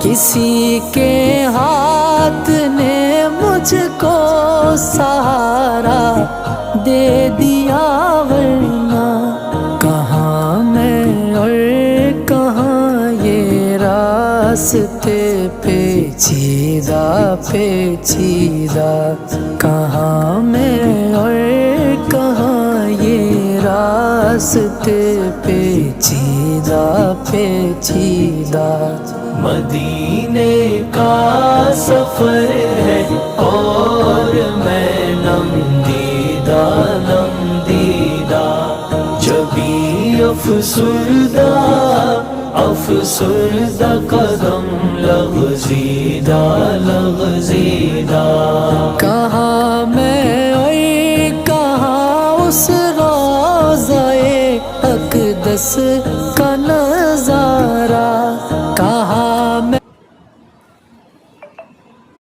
کسی کے ہاتھ نے مجھ کو سہارا دے دیا، ورنہ کہاں میں اور کہاں یہ راستے پیچیدہ پیچیدہ، کہاں میں اور کہاں یہ راستے پیچیدہ پیچیدہ۔ مدینے کا سفر ہے اور میں نم دیدہ نم دیدہ، جبھی افسردہ افسردہ قدم لغزیدہ لغزیدہ۔ کہاں میں اور کہاں اس روضۂ اقدس